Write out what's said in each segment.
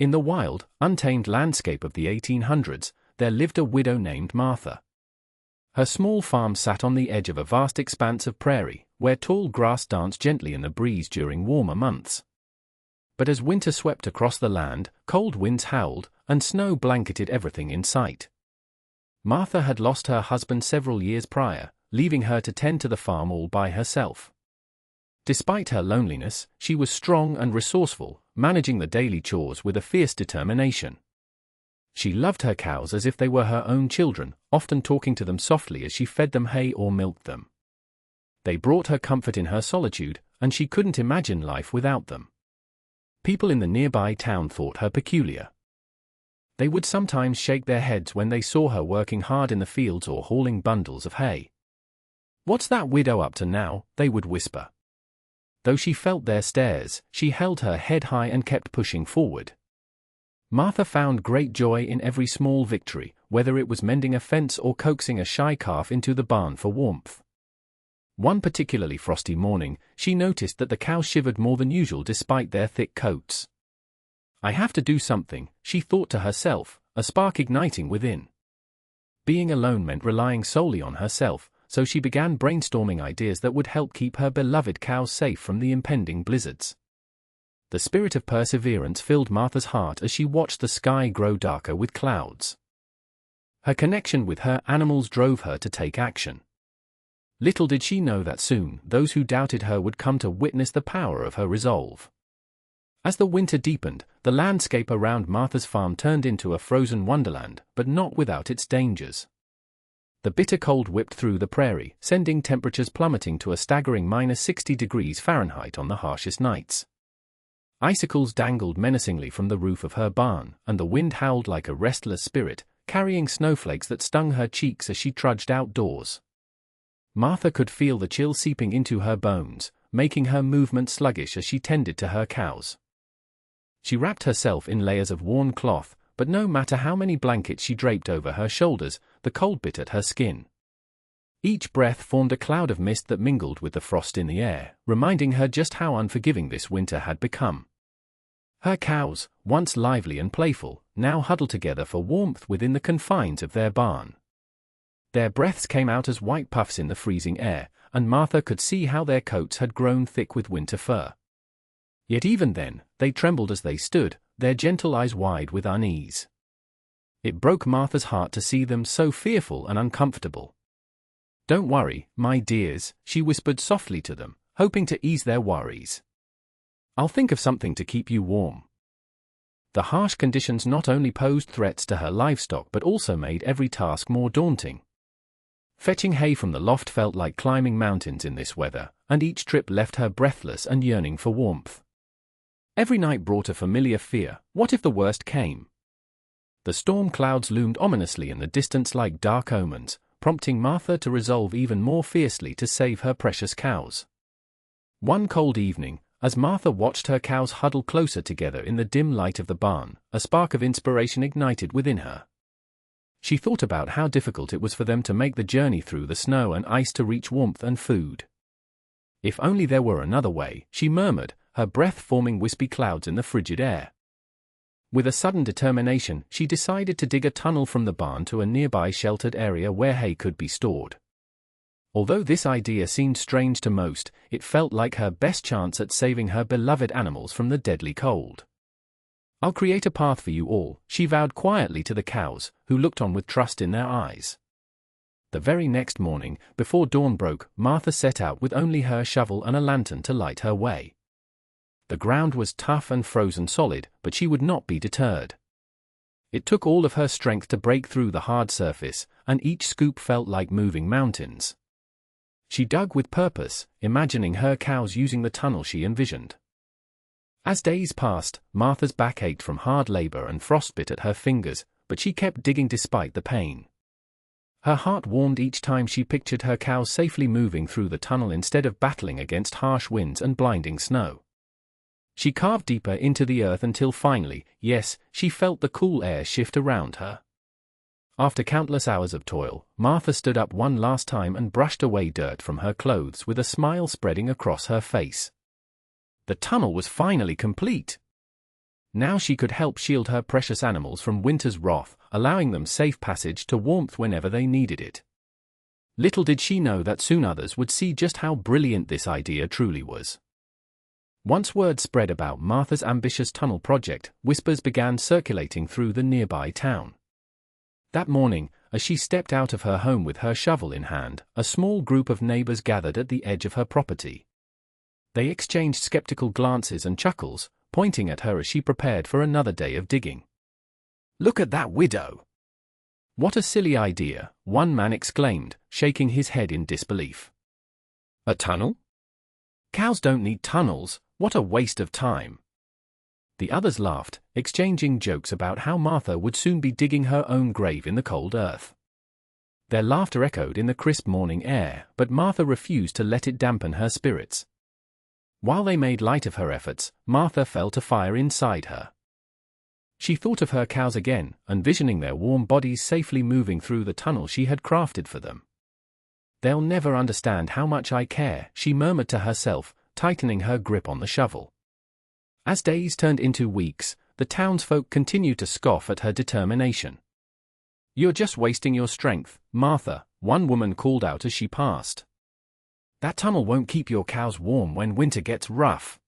In the wild, untamed landscape of the 1800s, there lived a widow named Martha. Her small farm sat on the edge of a vast expanse of prairie, where tall grass danced gently in the breeze during warmer months. But as winter swept across the land, cold winds howled, and snow blanketed everything in sight. Martha had lost her husband several years prior, leaving her to tend to the farm all by herself. Despite her loneliness, she was strong and resourceful, managing the daily chores with a fierce determination. She loved her cows as if they were her own children, often talking to them softly as she fed them hay or milked them. They brought her comfort in her solitude, and she couldn't imagine life without them. People in the nearby town thought her peculiar. They would sometimes shake their heads when they saw her working hard in the fields or hauling bundles of hay. "What's that widow up to now?" they would whisper. Though she felt their stares, she held her head high and kept pushing forward. Martha found great joy in every small victory, whether it was mending a fence or coaxing a shy calf into the barn for warmth. One particularly frosty morning, she noticed that the cows shivered more than usual despite their thick coats. "I have to do something," she thought to herself, a spark igniting within. Being alone meant relying solely on herself, so she began brainstorming ideas that would help keep her beloved cows safe from the impending blizzards. The spirit of perseverance filled Martha's heart as she watched the sky grow darker with clouds. Her connection with her animals drove her to take action. Little did she know that soon those who doubted her would come to witness the power of her resolve. As the winter deepened, the landscape around Martha's farm turned into a frozen wonderland, but not without its dangers. The bitter cold whipped through the prairie, sending temperatures plummeting to a staggering -60 degrees Fahrenheit on the harshest nights. Icicles dangled menacingly from the roof of her barn, and the wind howled like a restless spirit, carrying snowflakes that stung her cheeks as she trudged outdoors. Martha could feel the chill seeping into her bones, making her movement sluggish as she tended to her cows. She wrapped herself in layers of worn cloth, but no matter how many blankets she draped over her shoulders, the cold bit at her skin. Each breath formed a cloud of mist that mingled with the frost in the air, reminding her just how unforgiving this winter had become. Her cows, once lively and playful, now huddled together for warmth within the confines of their barn. Their breaths came out as white puffs in the freezing air, and Martha could see how their coats had grown thick with winter fur. Yet even then, they trembled as they stood, their gentle eyes wide with unease. It broke Martha's heart to see them so fearful and uncomfortable. "Don't worry, my dears," she whispered softly to them, hoping to ease their worries. "I'll think of something to keep you warm." The harsh conditions not only posed threats to her livestock but also made every task more daunting. Fetching hay from the loft felt like climbing mountains in this weather, and each trip left her breathless and yearning for warmth. Every night brought a familiar fear: what if the worst came? The storm clouds loomed ominously in the distance like dark omens, prompting Martha to resolve even more fiercely to save her precious cows. One cold evening, as Martha watched her cows huddle closer together in the dim light of the barn, a spark of inspiration ignited within her. She thought about how difficult it was for them to make the journey through the snow and ice to reach warmth and food. If only there were another way, she murmured, her breath forming wispy clouds in the frigid air. With a sudden determination, she decided to dig a tunnel from the barn to a nearby sheltered area where hay could be stored. Although this idea seemed strange to most, it felt like her best chance at saving her beloved animals from the deadly cold. "I'll create a path for you all," she vowed quietly to the cows, who looked on with trust in their eyes. The very next morning, before dawn broke, Martha set out with only her shovel and a lantern to light her way. The ground was tough and frozen solid, but she would not be deterred. It took all of her strength to break through the hard surface, and each scoop felt like moving mountains. She dug with purpose, imagining her cows using the tunnel she envisioned. As days passed, Martha's back ached from hard labor and frostbit at her fingers, but she kept digging despite the pain. Her heart warmed each time she pictured her cows safely moving through the tunnel instead of battling against harsh winds and blinding snow. She carved deeper into the earth until finally, yes, she felt the cool air shift around her. After countless hours of toil, Martha stood up one last time and brushed away dirt from her clothes with a smile spreading across her face. The tunnel was finally complete. Now she could help shield her precious animals from winter's wrath, allowing them safe passage to warmth whenever they needed it. Little did she know that soon others would see just how brilliant this idea truly was. Once word spread about Martha's ambitious tunnel project, whispers began circulating through the nearby town. That morning, as she stepped out of her home with her shovel in hand, a small group of neighbors gathered at the edge of her property. They exchanged skeptical glances and chuckles, pointing at her as she prepared for another day of digging. "Look at that widow!" "What a silly idea," one man exclaimed, shaking his head in disbelief. "A tunnel? Cows don't need tunnels, what a waste of time." The others laughed, exchanging jokes about how Martha would soon be digging her own grave in the cold earth. Their laughter echoed in the crisp morning air, but Martha refused to let it dampen her spirits. While they made light of her efforts, Martha felt a fire inside her. She thought of her cows again, envisioning their warm bodies safely moving through the tunnel she had crafted for them. "They'll never understand how much I care," she murmured to herself, tightening her grip on the shovel. As days turned into weeks, the townsfolk continued to scoff at her determination. "You're just wasting your strength, Martha," one woman called out as she passed. "That tunnel won't keep your cows warm when winter gets rough."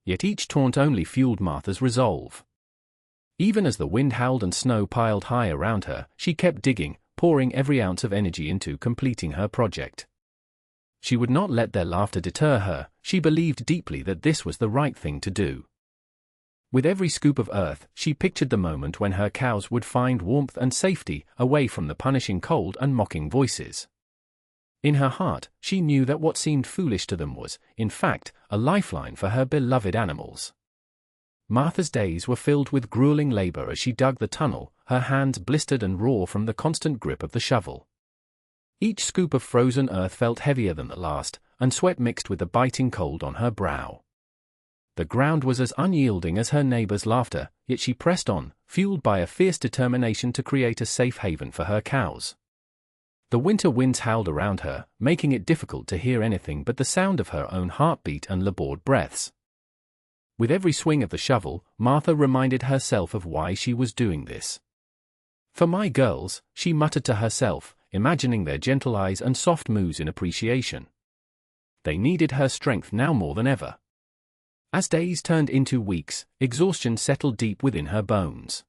Yet each taunt only fueled Martha's resolve. Even as the wind howled and snow piled high around her, she kept digging, pouring every ounce of energy into completing her project. She would not let their laughter deter her. She believed deeply that this was the right thing to do. With every scoop of earth, she pictured the moment when her cows would find warmth and safety, away from the punishing cold and mocking voices. In her heart, she knew that what seemed foolish to them was, in fact, a lifeline for her beloved animals. Martha's days were filled with grueling labor as she dug the tunnel, her hands blistered and raw from the constant grip of the shovel. Each scoop of frozen earth felt heavier than the last, and sweat mixed with the biting cold on her brow. The ground was as unyielding as her neighbors' laughter, yet she pressed on, fueled by a fierce determination to create a safe haven for her cows. The winter winds howled around her, making it difficult to hear anything but the sound of her own heartbeat and labored breaths. With every swing of the shovel, Martha reminded herself of why she was doing this. "For my girls," she muttered to herself, imagining their gentle eyes and soft moos in appreciation. They needed her strength now more than ever. As days turned into weeks, exhaustion settled deep within her bones.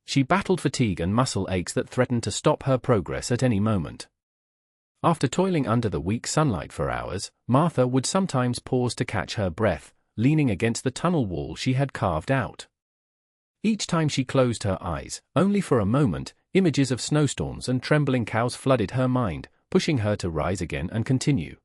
She battled fatigue and muscle aches that threatened to stop her progress at any moment. After toiling under the weak sunlight for hours, Martha would sometimes pause to catch her breath, leaning against the tunnel wall she had carved out. Each time she closed her eyes, only for a moment, images of snowstorms and trembling cows flooded her mind, pushing her to rise again and continue.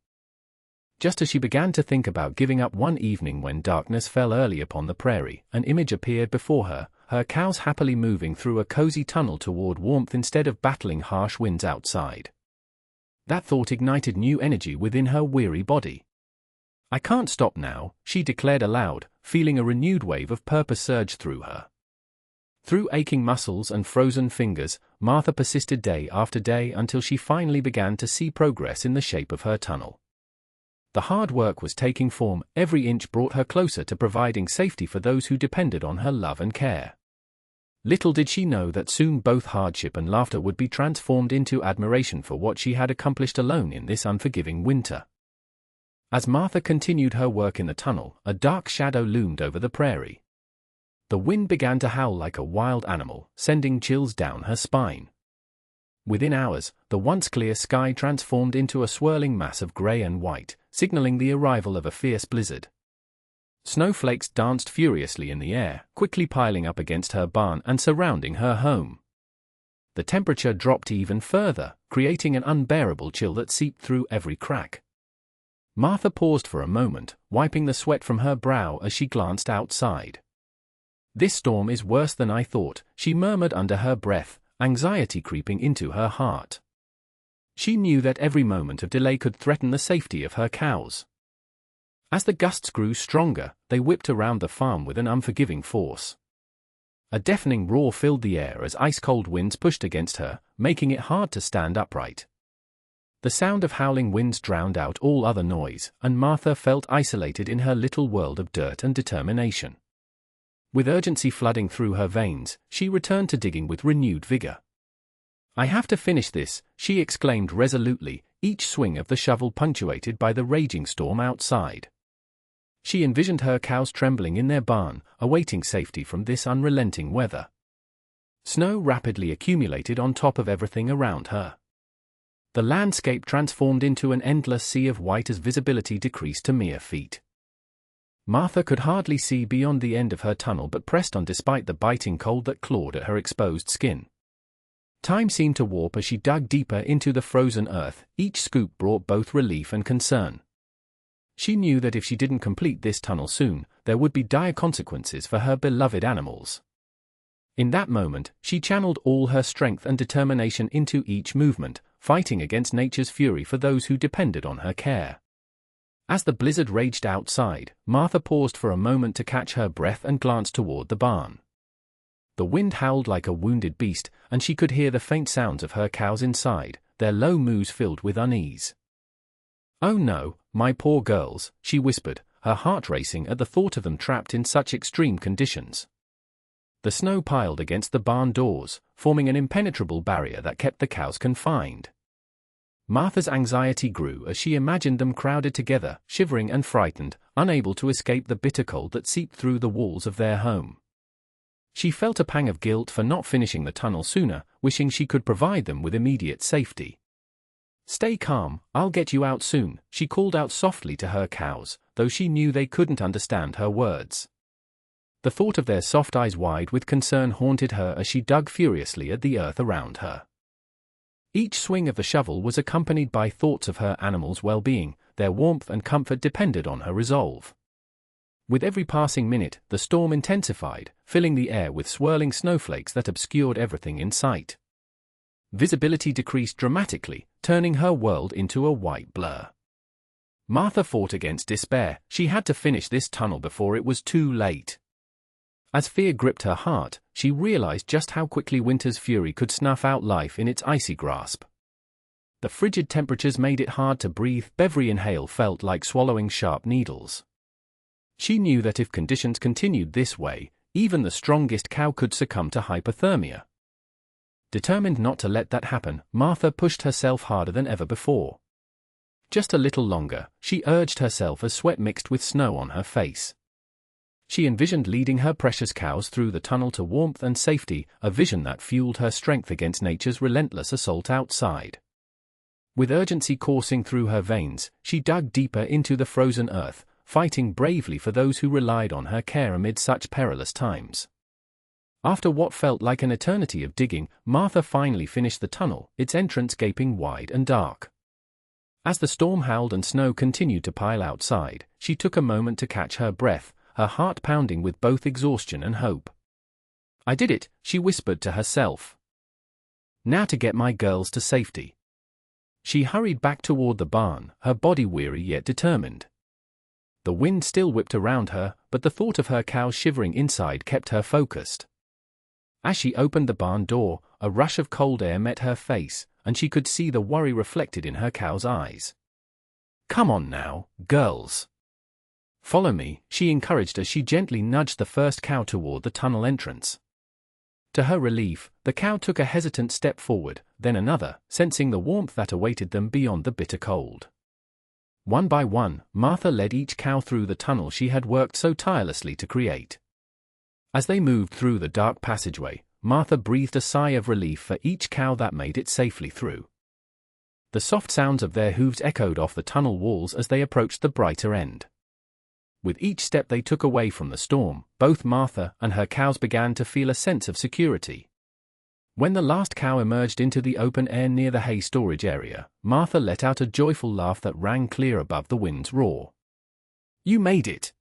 Just as she began to think about giving up one evening when darkness fell early upon the prairie, an image appeared before her, her cows happily moving through a cozy tunnel toward warmth instead of battling harsh winds outside. That thought ignited new energy within her weary body. "I can't stop now," she declared aloud, feeling a renewed wave of purpose surge through her. Through aching muscles and frozen fingers, Martha persisted day after day until she finally began to see progress in the shape of her tunnel. The hard work was taking form, every inch brought her closer to providing safety for those who depended on her love and care. Little did she know that soon both hardship and laughter would be transformed into admiration for what she had accomplished alone in this unforgiving winter. As Martha continued her work in the tunnel, a dark shadow loomed over the prairie. The wind began to howl like a wild animal, sending chills down her spine. Within hours, the once clear sky transformed into a swirling mass of gray and white, signaling the arrival of a fierce blizzard. Snowflakes danced furiously in the air, quickly piling up against her barn and surrounding her home. The temperature dropped even further, creating an unbearable chill that seeped through every crack. Martha paused for a moment, wiping the sweat from her brow as she glanced outside. "This storm is worse than I thought," she murmured under her breath, anxiety creeping into her heart. She knew that every moment of delay could threaten the safety of her cows. As the gusts grew stronger, they whipped around the farm with an unforgiving force. A deafening roar filled the air as ice-cold winds pushed against her, making it hard to stand upright. The sound of howling winds drowned out all other noise, and Martha felt isolated in her little world of dirt and determination. With urgency flooding through her veins, she returned to digging with renewed vigor. "I have to finish this," she exclaimed resolutely, each swing of the shovel punctuated by the raging storm outside. She envisioned her cows trembling in their barn, awaiting safety from this unrelenting weather. Snow rapidly accumulated on top of everything around her. The landscape transformed into an endless sea of white as visibility decreased to mere feet. Martha could hardly see beyond the end of her tunnel but pressed on despite the biting cold that clawed at her exposed skin. Time seemed to warp as she dug deeper into the frozen earth. Each scoop brought both relief and concern. She knew that if she didn't complete this tunnel soon, there would be dire consequences for her beloved animals. In that moment, she channeled all her strength and determination into each movement, fighting against nature's fury for those who depended on her care. As the blizzard raged outside, Martha paused for a moment to catch her breath and glanced toward the barn. The wind howled like a wounded beast, and she could hear the faint sounds of her cows inside, their low moos filled with unease. "Oh no, my poor girls," she whispered, her heart racing at the thought of them trapped in such extreme conditions. The snow piled against the barn doors, forming an impenetrable barrier that kept the cows confined. Martha's anxiety grew as she imagined them crowded together, shivering and frightened, unable to escape the bitter cold that seeped through the walls of their home. She felt a pang of guilt for not finishing the tunnel sooner, wishing she could provide them with immediate safety. "Stay calm, I'll get you out soon," she called out softly to her cows, though she knew they couldn't understand her words. The thought of their soft eyes wide with concern haunted her as she dug furiously at the earth around her. Each swing of the shovel was accompanied by thoughts of her animals' well-being. Their warmth and comfort depended on her resolve. With every passing minute, the storm intensified, filling the air with swirling snowflakes that obscured everything in sight. Visibility decreased dramatically, turning her world into a white blur. Martha fought against despair. She had to finish this tunnel before it was too late. As fear gripped her heart, she realized just how quickly winter's fury could snuff out life in its icy grasp. The frigid temperatures made it hard to breathe. Every inhale felt like swallowing sharp needles. She knew that if conditions continued this way, even the strongest cow could succumb to hypothermia. Determined not to let that happen, Martha pushed herself harder than ever before. Just a little longer, she urged herself as sweat mixed with snow on her face. She envisioned leading her precious cows through the tunnel to warmth and safety, a vision that fueled her strength against nature's relentless assault outside. With urgency coursing through her veins, she dug deeper into the frozen earth, fighting bravely for those who relied on her care amid such perilous times. After what felt like an eternity of digging, Martha finally finished the tunnel, its entrance gaping wide and dark. As the storm howled and snow continued to pile outside, she took a moment to catch her breath, her heart pounding with both exhaustion and hope. "I did it," she whispered to herself. "Now to get my girls to safety." She hurried back toward the barn, her body weary yet determined. The wind still whipped around her, but the thought of her cows shivering inside kept her focused. As she opened the barn door, a rush of cold air met her face, and she could see the worry reflected in her cows' eyes. "Come on now, girls. Follow me," she encouraged as she gently nudged the first cow toward the tunnel entrance. To her relief, the cow took a hesitant step forward, then another, sensing the warmth that awaited them beyond the bitter cold. One by one, Martha led each cow through the tunnel she had worked so tirelessly to create. As they moved through the dark passageway, Martha breathed a sigh of relief for each cow that made it safely through. The soft sounds of their hooves echoed off the tunnel walls as they approached the brighter end. With each step they took away from the storm, both Martha and her cows began to feel a sense of security. When the last cow emerged into the open air near the hay storage area, Martha let out a joyful laugh that rang clear above the wind's roar. "You made it!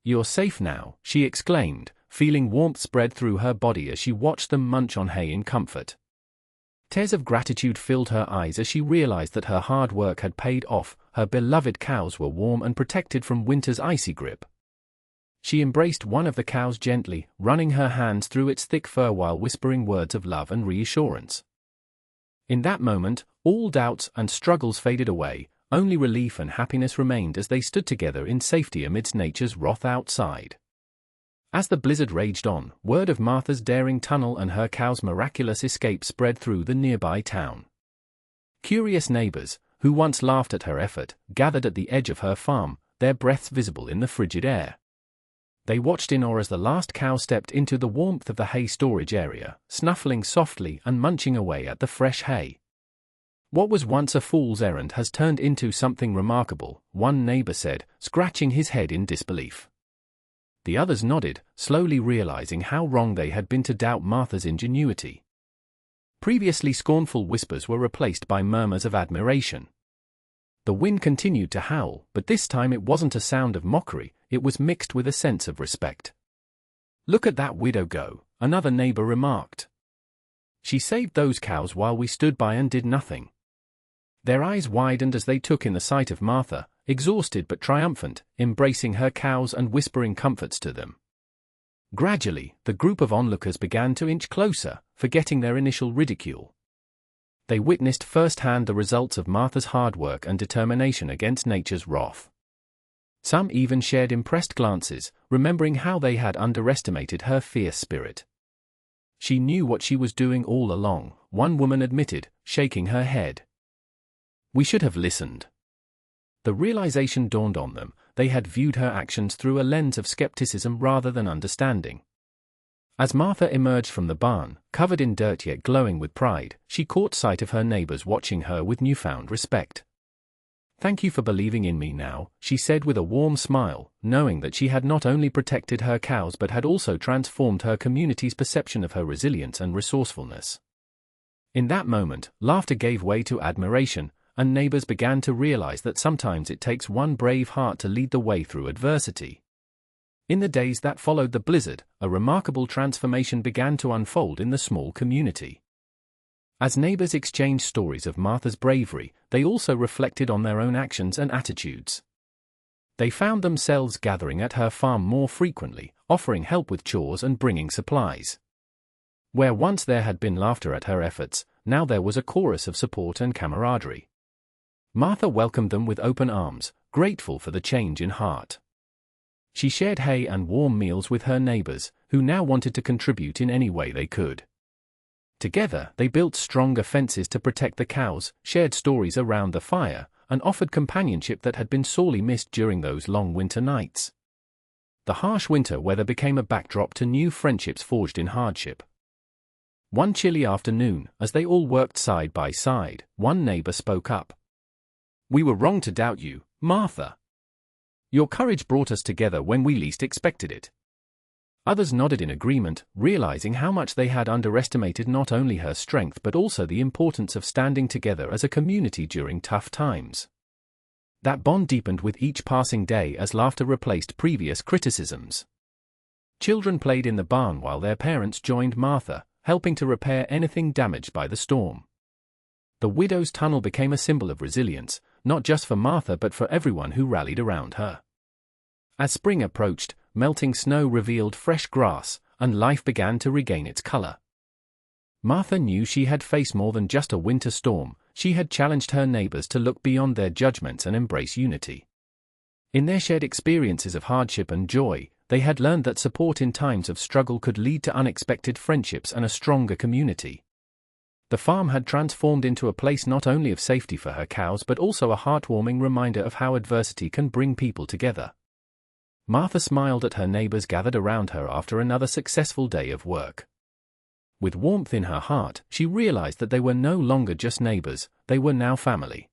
You're safe now," she exclaimed, feeling warmth spread through her body as she watched them munch on hay in comfort. Tears of gratitude filled her eyes as she realized that her hard work had paid off. Her beloved cows were warm and protected from winter's icy grip. She embraced one of the cows gently, running her hands through its thick fur while whispering words of love and reassurance. In that moment, all doubts and struggles faded away, only relief and happiness remained as they stood together in safety amidst nature's wrath outside. As the blizzard raged on, word of Martha's daring tunnel and her cow's miraculous escape spread through the nearby town. Curious neighbors, who once laughed at her effort, gathered at the edge of her farm, their breaths visible in the frigid air. They watched in awe as the last cow stepped into the warmth of the hay storage area, snuffling softly and munching away at the fresh hay. "What was once a fool's errand has turned into something remarkable," one neighbor said, scratching his head in disbelief. The others nodded, slowly realizing how wrong they had been to doubt Martha's ingenuity. Previously scornful whispers were replaced by murmurs of admiration. The wind continued to howl, but this time it wasn't a sound of mockery, it was mixed with a sense of respect. "Look at that widow go," another neighbor remarked. "She saved those cows while we stood by and did nothing." Their eyes widened as they took in the sight of Martha, exhausted but triumphant, embracing her cows and whispering comforts to them. Gradually, the group of onlookers began to inch closer, forgetting their initial ridicule. They witnessed firsthand the results of Martha's hard work and determination against nature's wrath. Some even shared impressed glances, remembering how they had underestimated her fierce spirit. "She knew what she was doing all along," one woman admitted, shaking her head. "We should have listened." The realization dawned on them, they had viewed her actions through a lens of skepticism rather than understanding. As Martha emerged from the barn, covered in dirt yet glowing with pride, she caught sight of her neighbors watching her with newfound respect. "Thank you for believing in me now," she said with a warm smile, knowing that she had not only protected her cows but had also transformed her community's perception of her resilience and resourcefulness. In that moment, laughter gave way to admiration, and neighbors began to realize that sometimes it takes one brave heart to lead the way through adversity. In the days that followed the blizzard, a remarkable transformation began to unfold in the small community. As neighbors exchanged stories of Martha's bravery, they also reflected on their own actions and attitudes. They found themselves gathering at her farm more frequently, offering help with chores and bringing supplies. Where once there had been laughter at her efforts, now there was a chorus of support and camaraderie. Martha welcomed them with open arms, grateful for the change in heart. She shared hay and warm meals with her neighbors, who now wanted to contribute in any way they could. Together, they built stronger fences to protect the cows, shared stories around the fire, and offered companionship that had been sorely missed during those long winter nights. The harsh winter weather became a backdrop to new friendships forged in hardship. One chilly afternoon, as they all worked side by side, one neighbor spoke up. "We were wrong to doubt you, Martha. Your courage brought us together when we least expected it." Others nodded in agreement, realizing how much they had underestimated not only her strength but also the importance of standing together as a community during tough times. That bond deepened with each passing day as laughter replaced previous criticisms. Children played in the barn while their parents joined Martha, helping to repair anything damaged by the storm. The widow's tunnel became a symbol of resilience, not just for Martha but for everyone who rallied around her. As spring approached, melting snow revealed fresh grass, and life began to regain its color. Martha knew she had faced more than just a winter storm, she had challenged her neighbors to look beyond their judgments and embrace unity. In their shared experiences of hardship and joy, they had learned that support in times of struggle could lead to unexpected friendships and a stronger community. The farm had transformed into a place not only of safety for her cows but also a heartwarming reminder of how adversity can bring people together. Martha smiled at her neighbors gathered around her after another successful day of work. With warmth in her heart, she realized that they were no longer just neighbors, they were now family.